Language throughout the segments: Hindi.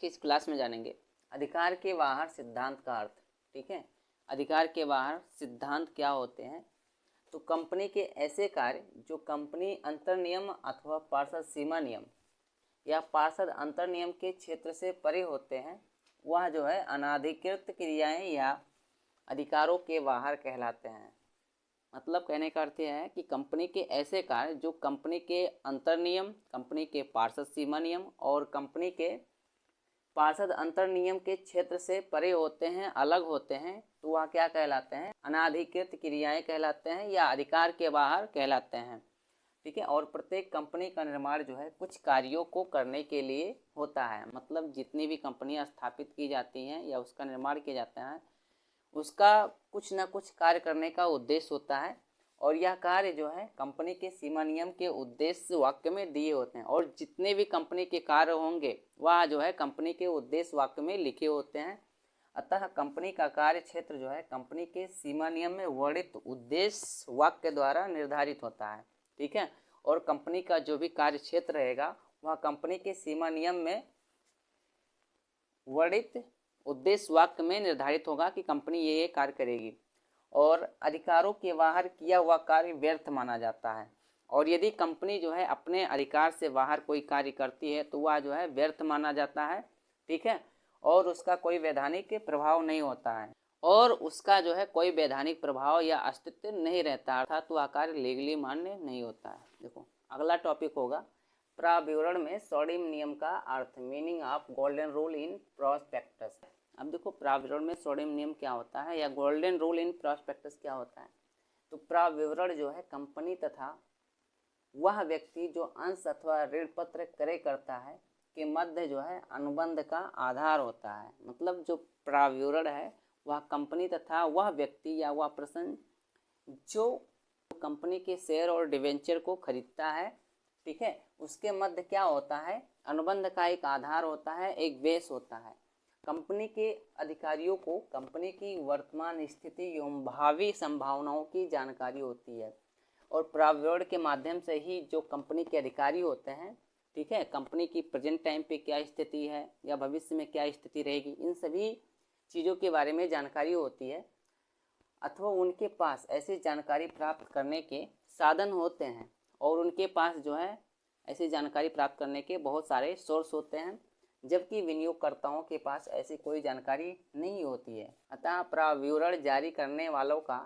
की इस क्लास में जानेंगे अधिकार के बाहर सिद्धांत का अर्थ। ठीक है, अधिकार के बाहर सिद्धांत क्या होते हैं। तो कंपनी के ऐसे कार्य जो कंपनी अंतर्नियम अथवा पार्षद सीमा नियम या पार्षद अंतर्नियम के क्षेत्र से परे होते हैं, वह जो है अनाधिकृत क्रियाएं या अधिकारों के बाहर कहलाते हैं। मतलब कहने का अर्थ यह है कि कंपनी के ऐसे कार्य जो कंपनी के अंतर्नियम, कंपनी के पार्षद सीमा नियम और कंपनी के पार्षद अंतर्नियम के क्षेत्र से परे होते हैं, अलग होते हैं, तो वह क्या कहलाते हैं, अनाधिकृत क्रियाएं कहलाते हैं या अधिकार के बाहर कहलाते हैं। ठीक है, और प्रत्येक कंपनी का निर्माण जो है कुछ कार्यों को करने के लिए होता है। मतलब जितनी भी कंपनियां स्थापित की जाती हैं या उसका निर्माण किया जाता है, उसका कुछ ना कुछ कार्य करने का उद्देश्य होता है और यह कार्य जो है कंपनी के सीमा नियम के उद्देश्य वाक्य में दिए होते हैं। और जितने भी कंपनी के कार्य होंगे वह जो है कंपनी के उद्देश्य वाक्य में लिखे होते हैं। अतः कंपनी का कार्य क्षेत्र जो है कंपनी के सीमा नियम में वर्णित उद्देश्य वाक्य द्वारा निर्धारित होता है। ठीक है, और कंपनी का जो भी कार्य क्षेत्र रहेगा वह कंपनी के सीमा नियम में वर्णित उद्देश्य वाक्य में निर्धारित होगा कि कंपनी ये कार्य करेगी। और अधिकारों के बाहर किया हुआ कार्य व्यर्थ माना जाता है। और यदि कंपनी जो है अपने अधिकार से बाहर कोई कार्य करती है तो वह जो है व्यर्थ माना जाता है। ठीक है, और उसका कोई वैधानिक प्रभाव नहीं होता है और उसका जो है कोई वैधानिक प्रभाव या अस्तित्व नहीं रहता, अर्थात वह कार्य लीगली मान्य नहीं होता है। देखो अगला टॉपिक होगा प्राविवरण में सोडियम नियम का अर्थ, meaning of golden rule in prospectus. अब देखो प्राविवरण में सोडियम नियम क्या होता है या गोल्डन रूल इन प्रोस्पेक्टस क्या होता है। तो प्राविवरण जो है कंपनी तथा वह व्यक्ति जो अंश अथवा ऋण पत्र क्रय करता है के मध्य जो है अनुबंध का आधार होता है। मतलब जो प्राविवरण है वह कंपनी तथा वह व्यक्ति या वह पर्सन जो कंपनी के शेयर और डिवेंचर को खरीदता है, ठीक है, उसके मध्य क्या होता है, अनुबंध का एक आधार होता है, एक बेस होता है। कंपनी के अधिकारियों को कंपनी की वर्तमान स्थिति एवं भावी संभावनाओं की जानकारी होती है और प्राविवरण के माध्यम से ही जो कंपनी के अधिकारी होते हैं, ठीक है, कंपनी की प्रेजेंट टाइम पे क्या स्थिति है या भविष्य में क्या स्थिति रहेगी, इन सभी चीज़ों के बारे में जानकारी होती है अथवा उनके पास ऐसी जानकारी प्राप्त करने के साधन होते हैं और उनके पास जो है ऐसी जानकारी प्राप्त करने के बहुत सारे सोर्स होते हैं, जबकि विनियोगकर्ताओं के पास ऐसी कोई जानकारी नहीं होती है। अतः प्राविवरण जारी करने वालों का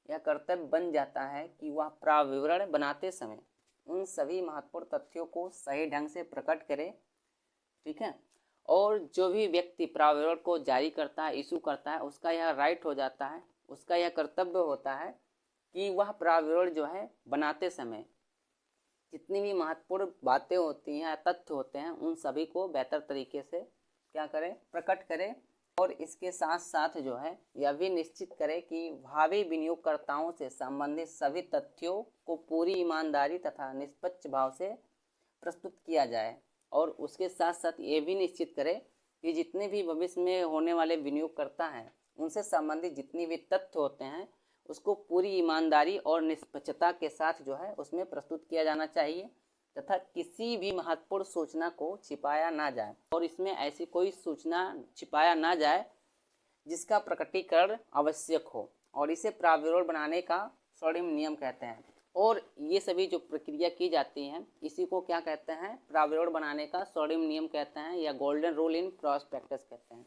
यह कर्तव्य बन जाता है कि वह प्राविवरण बनाते समय उन सभी महत्वपूर्ण तथ्यों को सही ढंग से प्रकट करे। ठीक है, और जो भी व्यक्ति प्राविवरण को जारी करता है, इशू करता है, उसका यह राइट हो जाता है, उसका यह कर्तव्य होता है कि वह प्राविवरण जो है बनाते समय जितनी भी महत्वपूर्ण बातें होती हैं, तथ्य होते हैं, उन सभी को बेहतर तरीके से क्या करें, प्रकट करें। और इसके साथ साथ जो है यह भी निश्चित करें कि भावी विनियोगकर्ताओं से संबंधित सभी तथ्यों को पूरी ईमानदारी तथा निष्पक्ष भाव से प्रस्तुत किया जाए। और उसके साथ साथ ये भी निश्चित करें कि जितने भी भविष्य में होने वाले विनियोगकर्ता हैं उनसे संबंधित जितनी भी तथ्य होते हैं उसको पूरी ईमानदारी और निष्पक्षता के साथ जो है उसमें प्रस्तुत किया जाना चाहिए तथा किसी भी महत्वपूर्ण सूचना को छिपाया ना जाए और इसमें ऐसी कोई सूचना छिपाया ना जाए जिसका प्रकटीकरण आवश्यक हो। और इसे प्राविवरण बनाने का सोडियम नियम कहते हैं। और ये सभी जो प्रक्रिया की जाती हैं इसी को क्या कहते हैं, प्राविवरण बनाने का सोडियम नियम कहते हैं या गोल्डन रूल इन प्रोस्पेक्टस कहते हैं।